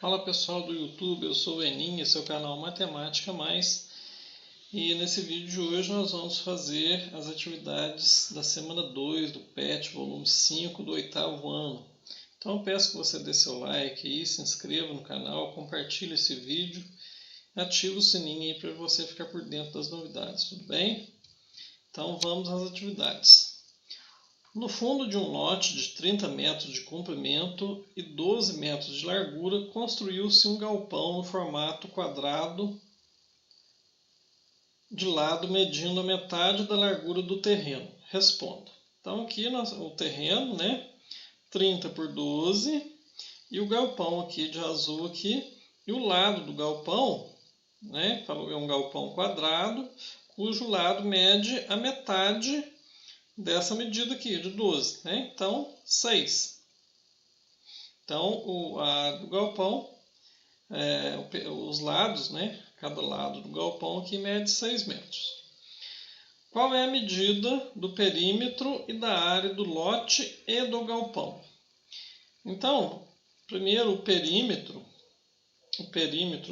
Fala pessoal do YouTube, eu sou o Eninha, seu canal Matemática Mais, e nesse vídeo de hoje nós vamos fazer as atividades da semana 2 do PET, volume 5 do 8º ano. Então eu peço que você dê seu like aí, se inscreva no canal, compartilhe esse vídeo, ative o sininho aí para você ficar por dentro das novidades, tudo bem? Então vamos às atividades. No fundo de um lote de 30 metros de comprimento e 12 metros de largura, construiu-se um galpão no formato quadrado de lado, medindo a metade da largura do terreno. Responda. Então aqui o terreno, 30 por 12, e o galpão aqui de azul aqui, e o lado do galpão, é um galpão quadrado, cujo lado mede a metade dessa medida aqui, de 12, Então, 6. Então, a área do galpão, os lados, cada lado do galpão aqui mede 6 metros. Qual é a medida do perímetro e da área do lote e do galpão? Então, primeiro o perímetro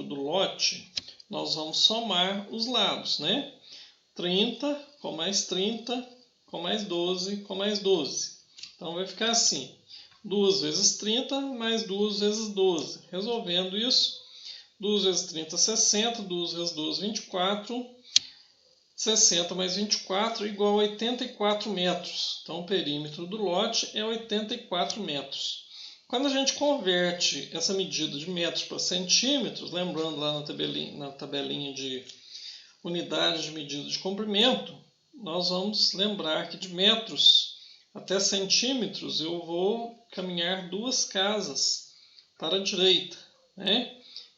do lote, nós vamos somar os lados, 30 com mais 30, com mais 12, com mais 12. Então vai ficar assim, 2 vezes 30 mais 2 vezes 12. Resolvendo isso, 2 vezes 30, 60, 2 vezes 12, 24. 60 mais 24 igual a 84 metros. Então o perímetro do lote é 84 metros. Quando a gente converte essa medida de metros para centímetros, lembrando lá na tabelinha de unidades de medida de comprimento, nós vamos lembrar que de metros até centímetros eu vou caminhar 2 casas para a direita,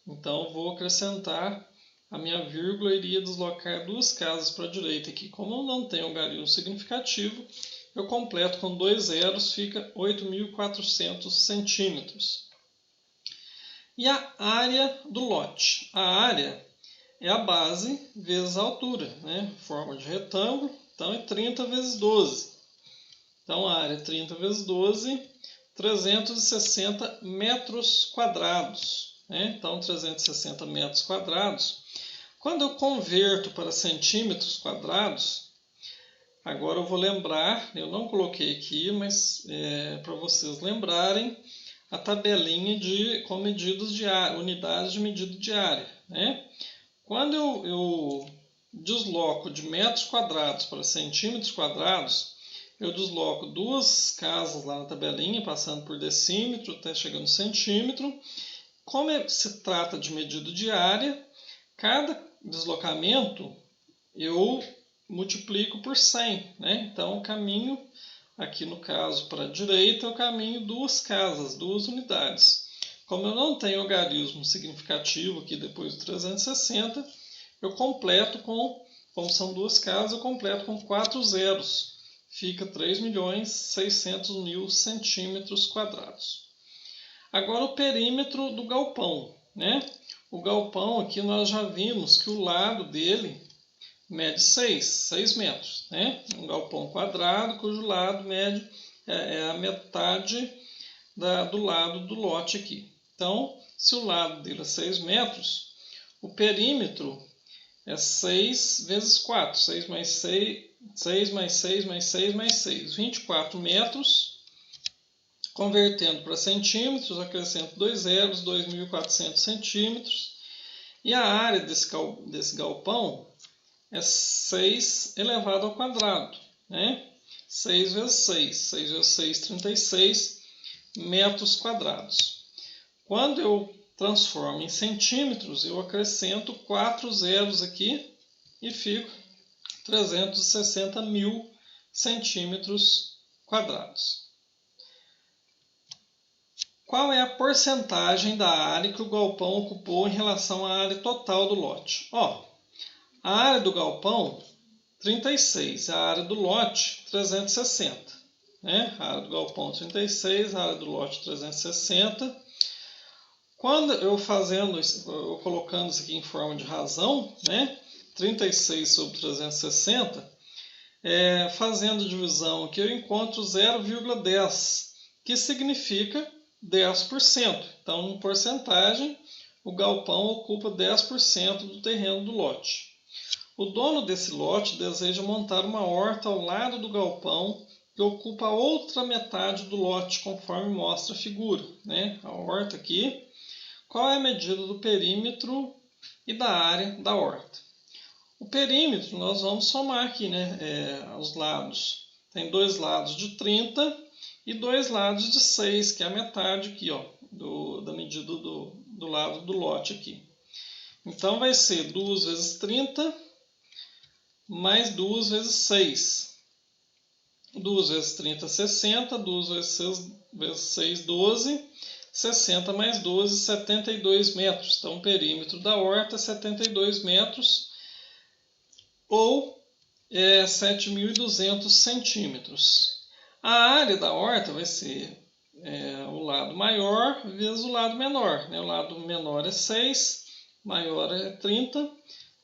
Então eu vou acrescentar, a minha vírgula iria deslocar 2 casas para a direita aqui. Como eu não tenho algarismo significativo, eu completo com 2 zeros, fica 8.400 centímetros. E a área do lote? A área é a base vezes a altura, forma de retângulo, então é 30 vezes 12. Então a área é 30 vezes 12, 360 metros quadrados. Então 360 metros quadrados. Quando eu converto para centímetros quadrados, agora eu vou lembrar, eu não coloquei aqui, mas para vocês lembrarem, a tabelinha com medidas de área, unidades de medida de área. Quando eu desloco de metros quadrados para centímetros quadrados, eu desloco 2 casas lá na tabelinha, passando por decímetro até chegando no centímetro. Como se trata de medida de área, cada deslocamento eu multiplico por 100. Então, o caminho, aqui no caso para a direita, eu caminho 2 casas, 2 unidades. Como eu não tenho algarismo significativo aqui depois do 360, eu completo como são 2 casas, eu completo com 4 zeros. Fica 3.600.000 centímetros quadrados. Agora o perímetro do galpão. O galpão aqui nós já vimos que o lado dele mede 6 metros. Um galpão quadrado cujo lado mede a metade do lado do lote aqui. Então, se o lado dele é 6 metros, o perímetro é 6 vezes 4. 6 mais 6, 6 mais 6 mais 6 mais 6. 24 metros. Convertendo para centímetros, acrescento 2 zeros, 2.400 centímetros. E a área desse galpão é 6 elevado ao quadrado. 6 vezes 6. 6 vezes 6, 36 metros quadrados. Quando eu transformo em centímetros, eu acrescento 4 zeros aqui e fico 360.000 centímetros quadrados. Qual é a porcentagem da área que o galpão ocupou em relação à área total do lote? A área do galpão, 36, a área do lote, 360. A área do galpão, 36, a área do lote, 360. Quando eu colocando isso aqui em forma de razão, 36 sobre 360, fazendo divisão aqui, eu encontro 0,10, que significa 10%. Então, em porcentagem, o galpão ocupa 10% do terreno do lote. O dono desse lote deseja montar uma horta ao lado do galpão que ocupa a outra metade do lote, conforme mostra a figura, né? A horta aqui. Qual é a medida do perímetro e da área da horta? O perímetro nós vamos somar aqui, né? Os lados. Tem dois lados de 30 e dois lados de 6, que é a metade aqui, ó, da medida do lado do lote aqui. Então vai ser 2 vezes 30 mais 2 vezes 6. 2 vezes 30, 60. 2 vezes 6, 12. 60 mais 12, 72 metros. Então, o perímetro da horta é 72 metros ou 7.200 centímetros. A área da horta vai ser o lado maior vezes o lado menor, né? O lado menor é 6, maior é 30.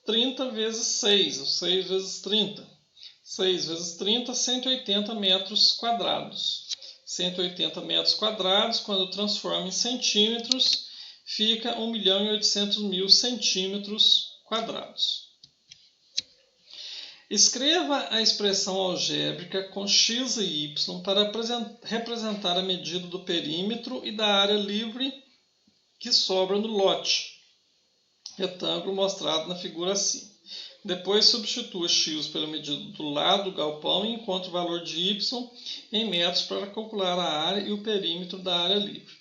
30 vezes 6, ou 6 vezes 30. 6 vezes 30, 180 metros quadrados. 180 metros quadrados, quando transforma em centímetros, fica 1.800.000 centímetros quadrados. Escreva a expressão algébrica com x e y para representar a medida do perímetro e da área livre que sobra no lote, retângulo mostrado na figura acima. Depois substitua x pela medida do lado do galpão e encontra o valor de y em metros para calcular a área e o perímetro da área livre.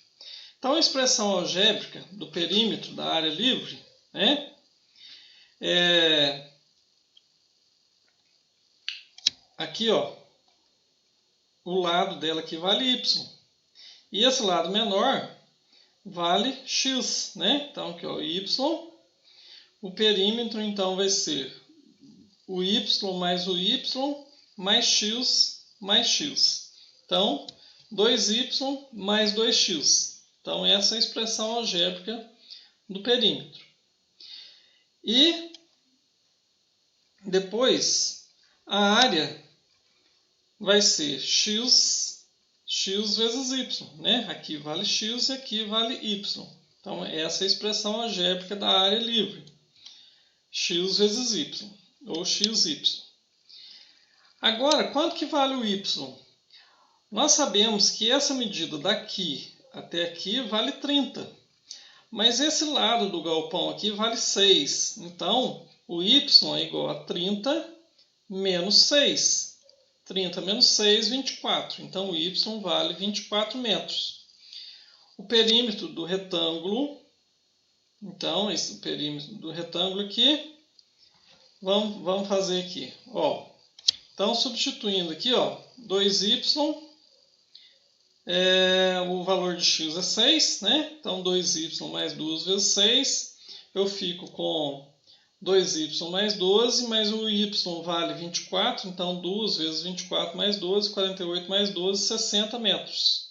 Então, a expressão algébrica do perímetro da área livre, né, aqui, ó, o lado dela aqui vale y. E esse lado menor vale x, né? Então, aqui, ó, y. O perímetro, então, vai ser o y mais x mais x. Então, 2y mais 2x. Então, essa é a expressão algébrica do perímetro. E depois, a área vai ser x vezes y, né? Aqui vale x e aqui vale y. Então, essa é a expressão algébrica da área livre. X vezes y, ou xy. Agora, quanto que vale o y? Nós sabemos que essa medida daqui até aqui vale 30. Mas esse lado do galpão aqui vale 6. Então, o y é igual a 30 menos 6. 30 menos 6, 24. Então, o y vale 24 metros. O perímetro do retângulo, então, esse perímetro do retângulo aqui, vamos fazer aqui. Ó. Então, substituindo aqui, ó, 2y, o valor de x é 6, né? Então, 2y mais 2 vezes 6, eu fico com 2y mais 12, mas o y vale 24, então 2 vezes 24 mais 12, 48 mais 12, 60 metros.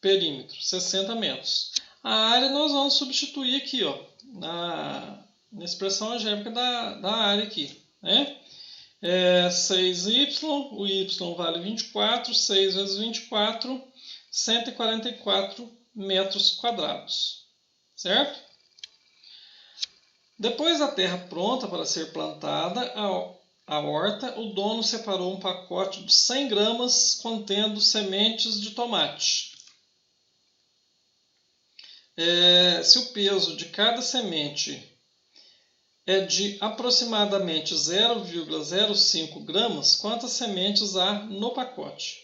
Perímetro, 60 metros. A área nós vamos substituir aqui, ó, na expressão algébrica da área aqui, né? 6y, o y vale 24, 6 vezes 24, 144 metros quadrados, certo? Depois da terra pronta para ser plantada, a horta, o dono separou um pacote de 100 gramas contendo sementes de tomate. Se o peso de cada semente é de aproximadamente 0,05 gramas, quantas sementes há no pacote?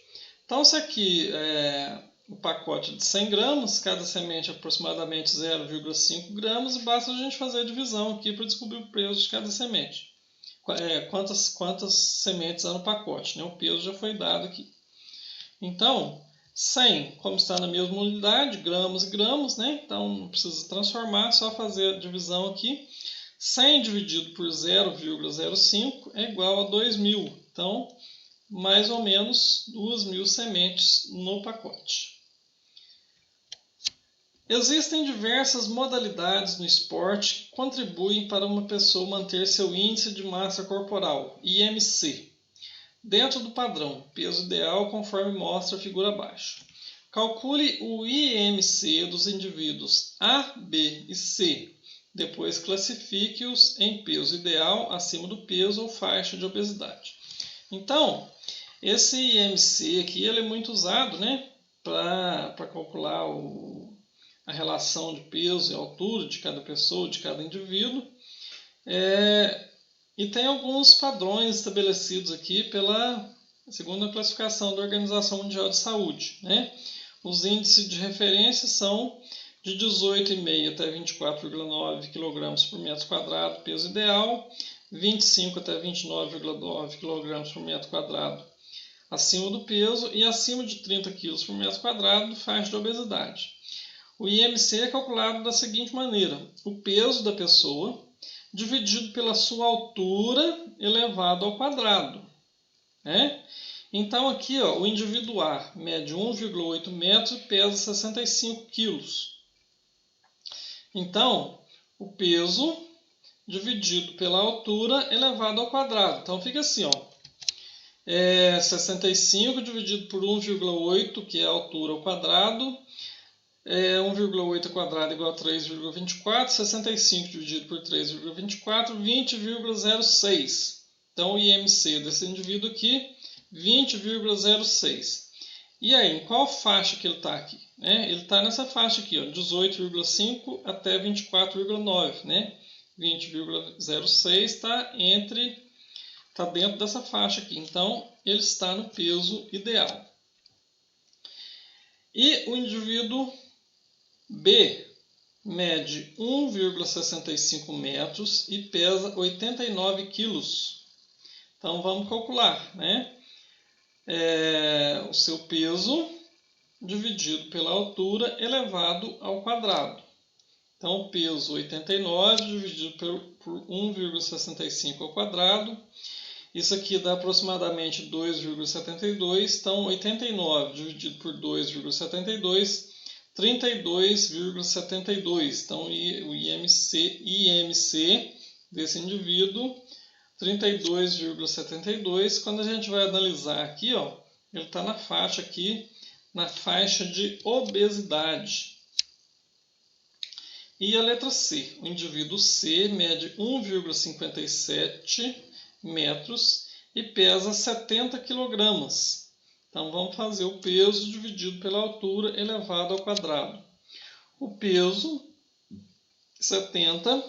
Então, se aqui é o pacote de 100 gramas, cada semente é aproximadamente 0,5 gramas, e basta a gente fazer a divisão aqui para descobrir o peso de cada semente. Quantas sementes há no pacote, né? O peso já foi dado aqui. Então, 100, como está na mesma unidade, gramas e gramas, né? Então não precisa transformar, só fazer a divisão aqui. 100 dividido por 0,05 é igual a 2.000. Então, mais ou menos 2.000 sementes no pacote. Existem diversas modalidades no esporte que contribuem para uma pessoa manter seu índice de massa corporal, IMC, dentro do padrão, peso ideal, conforme mostra a figura abaixo. Calcule o IMC dos indivíduos A, B e C. Depois classifique-os em peso ideal, acima do peso ou faixa de obesidade. Então, esse IMC aqui ele é muito usado, né, para calcular a relação de peso e altura de cada pessoa, de cada indivíduo. E tem alguns padrões estabelecidos aqui pela segunda classificação da Organização Mundial de Saúde, né? Os índices de referência são de 18,5 até 24,9 kg por metro quadrado, peso ideal, 25 até 29,9 kg por metro quadrado acima do peso e acima de 30 kg por metro quadrado, faixa de obesidade. O IMC é calculado da seguinte maneira: o peso da pessoa dividido pela sua altura elevado ao quadrado, né? Então aqui ó, o indivíduo A mede 1,8 metros e pesa 65 quilos. Então, o peso dividido pela altura elevado ao quadrado. Então fica assim, ó, 65 dividido por 1,8, que é a altura ao quadrado, 1,8 ao quadrado igual a 3,24, 65 dividido por 3,24, 20,06. Então o IMC desse indivíduo aqui, 20,06. E aí, em qual faixa que ele está aqui? Ele está nessa faixa aqui, 18,5 até 24,9. 20,06 está dentro dessa faixa aqui. Então, ele está no peso ideal. E o indivíduo B mede 1,65 metros e pesa 89 quilos. Então, vamos calcular, o seu peso dividido pela altura elevado ao quadrado. Então, o peso 89 dividido por 1,65 ao quadrado. Isso aqui dá aproximadamente 2,72. Então, 89 dividido por 2,72, 32,72. Então, o IMC desse indivíduo, 32,72. Quando a gente vai analisar aqui, ele está na faixa de obesidade. E a letra C, o indivíduo C mede 1,57 metros e pesa 70 kg. Então vamos fazer o peso dividido pela altura elevado ao quadrado. O peso 70,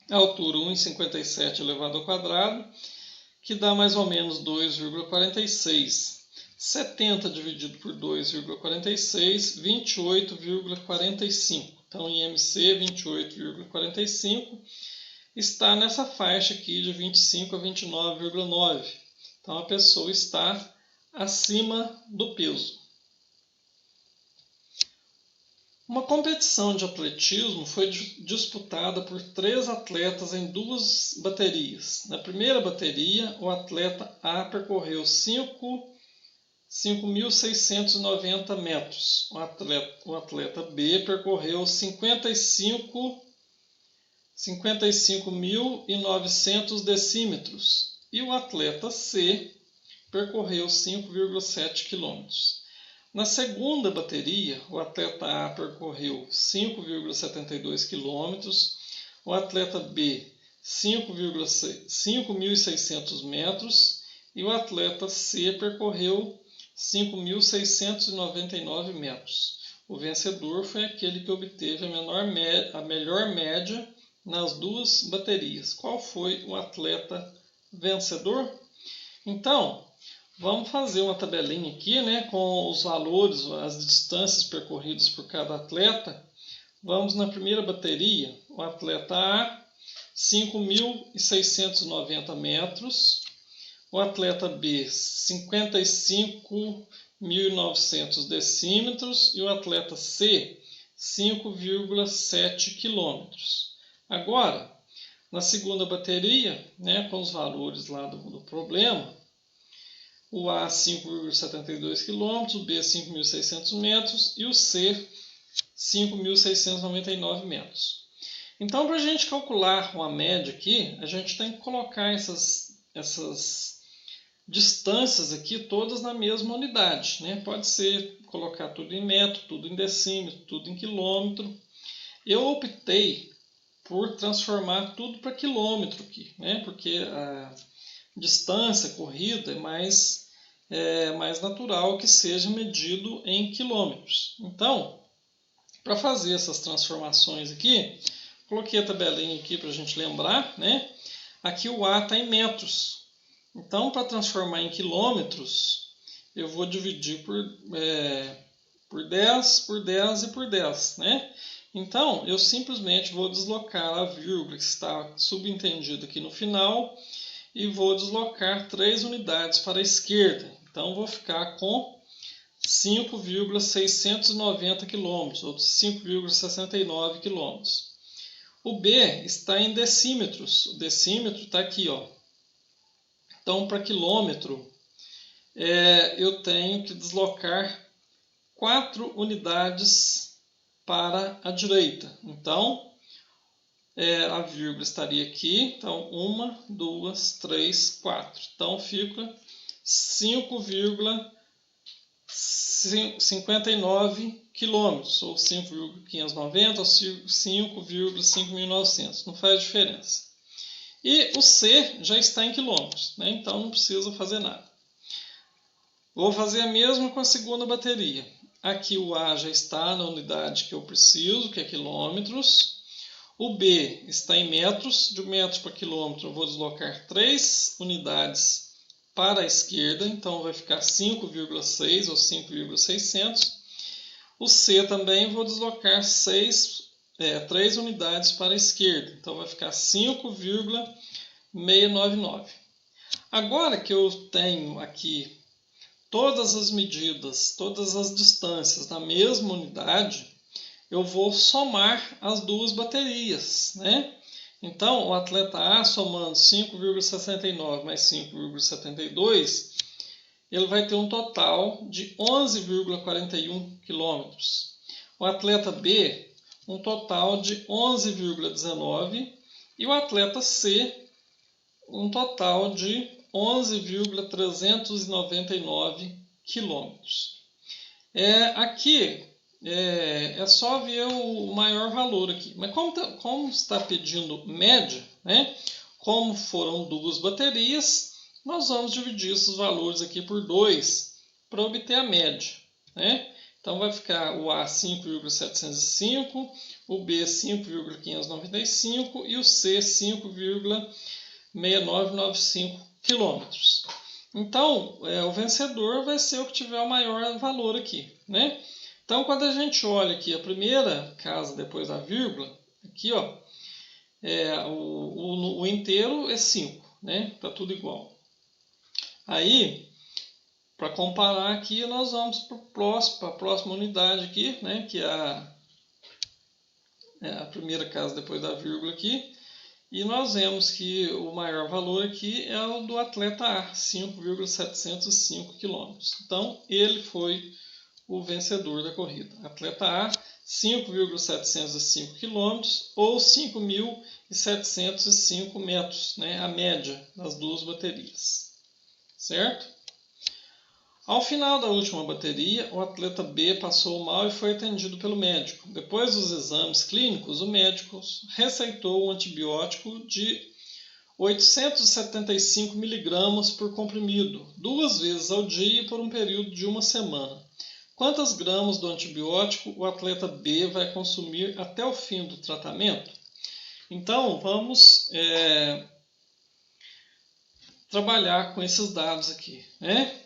a altura 1,57 elevado ao quadrado, que dá mais ou menos 2,46. 70 dividido por 2,46, 28,45. Então, IMC 28,45 está nessa faixa aqui de 25 a 29,9. Então, a pessoa está acima do peso. Uma competição de atletismo foi disputada por 3 atletas em 2 baterias. Na primeira bateria, o atleta A percorreu 5.690 metros. O atleta B percorreu 55.900 decímetros. E o atleta C percorreu 5,7 km. Na segunda bateria, o atleta A percorreu 5,72 km, o atleta B 5.600 metros e o atleta C percorreu 5.699 metros. O vencedor foi aquele que obteve a melhor média nas 2 baterias. Qual foi o atleta vencedor? Então, vamos fazer uma tabelinha aqui, com os valores, as distâncias percorridas por cada atleta. Vamos na primeira bateria, o atleta A, 5.690 metros. O atleta B, 55.900 decímetros. E o atleta C, 5,7 km. Agora, na segunda bateria, com os valores lá do problema, o A 5,72 km, o B 5.600 metros e o C 5.699 metros. Então, para a gente calcular uma média aqui, a gente tem que colocar essas distâncias aqui todas na mesma unidade, né? Pode ser colocar tudo em metro, tudo em decímetro, tudo em quilômetro. Eu optei por transformar tudo para quilômetro aqui, né? Porque a distância corrida é mais natural que seja medido em quilômetros. Então, para fazer essas transformações aqui, coloquei a tabelinha aqui para a gente lembrar, né? Aqui o A está em metros. Então, para transformar em quilômetros, eu vou dividir por 10, por 10 e por 10, né? Então, eu simplesmente vou deslocar a vírgula que está subentendida aqui no final e vou deslocar 3 unidades para a esquerda. Então, vou ficar com 5,690 km, ou 5,69 km. O B está em decímetros. O decímetro está aqui, ó. Então, para quilômetro, eu tenho que deslocar 4 unidades para a direita. Então, a vírgula estaria aqui. Então, 1, 2, 3, 4. Então, fica 5,59 quilômetros, ou 5,590 ou 5,5900. Não faz diferença. E o C já está em quilômetros, né? Então não precisa fazer nada. Vou fazer a mesma com a segunda bateria. Aqui o A já está na unidade que eu preciso, que é quilômetros. O B está em metros. De metros para quilômetro eu vou deslocar 3 unidades para a esquerda. Então vai ficar 5,6 ou 5,600. O C também vou deslocar 3 unidades para a esquerda. Então vai ficar 5,699. Agora que eu tenho aqui todas as medidas, todas as distâncias na mesma unidade, eu vou somar as duas baterias, né? Então, o atleta A somando 5,69 mais 5,72, ele vai ter um total de 11,41 km. O atleta B, um total de 11,19 e o atleta C, um total de 11,399 km. Aqui é só ver o maior valor aqui. Mas como está pedindo média, né? Como foram duas baterias, nós vamos dividir esses valores aqui por 2 para obter a média, né? Então vai ficar o A 5,705, o B 5,595 e o C 5,6995 km. Então, o vencedor vai ser o que tiver o maior valor aqui, né? Então, quando a gente olha aqui a primeira casa depois da vírgula, aqui, ó, o inteiro é 5, né? Tá tudo igual. Aí, para comparar aqui, nós vamos para a próxima unidade aqui, né? Que é a primeira casa depois da vírgula aqui. E nós vemos que o maior valor aqui é o do atleta A, 5,705 km. Então, ele foi o vencedor da corrida. Atleta A, 5,705 km ou 5.705 metros, né? A média das duas baterias. Certo? Ao final da última bateria, o atleta B passou mal e foi atendido pelo médico. Depois dos exames clínicos, o médico receitou um antibiótico de 875 mg por comprimido, 2 vezes ao dia por um período de 1 semana. Quantas gramas do antibiótico o atleta B vai consumir até o fim do tratamento? Então, vamos trabalhar com esses dados aqui, né?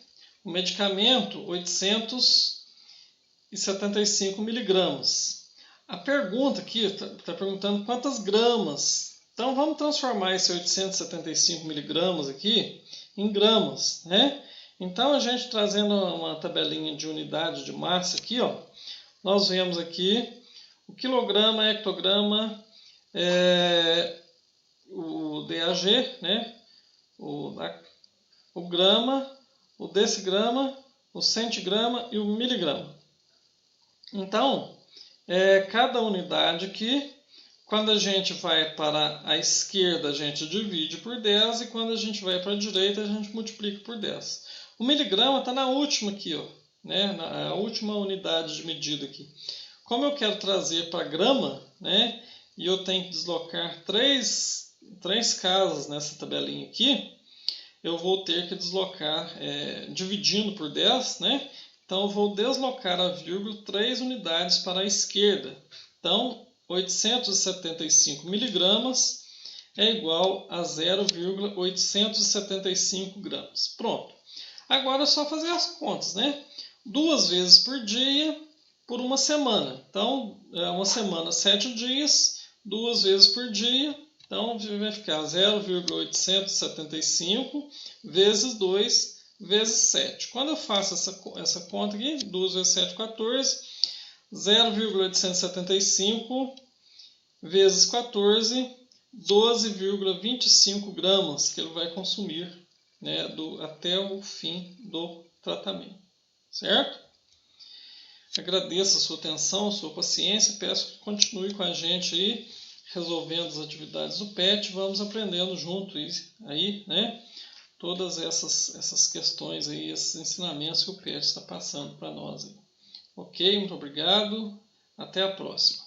O medicamento, 875 miligramas. A pergunta aqui está perguntando quantas gramas. Então, vamos transformar esse 875 miligramas aqui em gramas, né? Então, a gente trazendo uma tabelinha de unidade de massa aqui, ó, nós vemos aqui o quilograma, hectograma, o DAG, né? O grama, o decigrama, o centigrama e o miligrama. Então, cada unidade aqui Quando a gente vai para a esquerda, a gente divide por 10, e quando a gente vai para a direita, a gente multiplica por 10. O miligrama está na última aqui, ó, né? Na última unidade de medida aqui. Como eu quero trazer para grama, né? E eu tenho que deslocar três casas nessa tabelinha aqui, eu vou ter que deslocar, dividindo por 10, né? Então, eu vou deslocar a vírgula 3 unidades para a esquerda. Então, 875 miligramas é igual a 0,875 gramas. Pronto. Agora é só fazer as contas, né? 2 vezes por dia por uma semana. Então, uma semana, 7 dias, 2 vezes por dia. Então, vai ficar 0,875 vezes 2 vezes 7. Quando eu faço essa conta aqui, 2 vezes 7, 14. 0,875 vezes 14, 12,25 gramas que ele vai consumir, né, até o fim do tratamento. Certo? Agradeço a sua atenção, a sua paciência. Peço que continue com a gente aí, resolvendo as atividades do PET. Vamos aprendendo junto aí, né? Todas essas questões aí, esses ensinamentos que o PET está passando para nós aí. Ok? Muito obrigado. Até a próxima.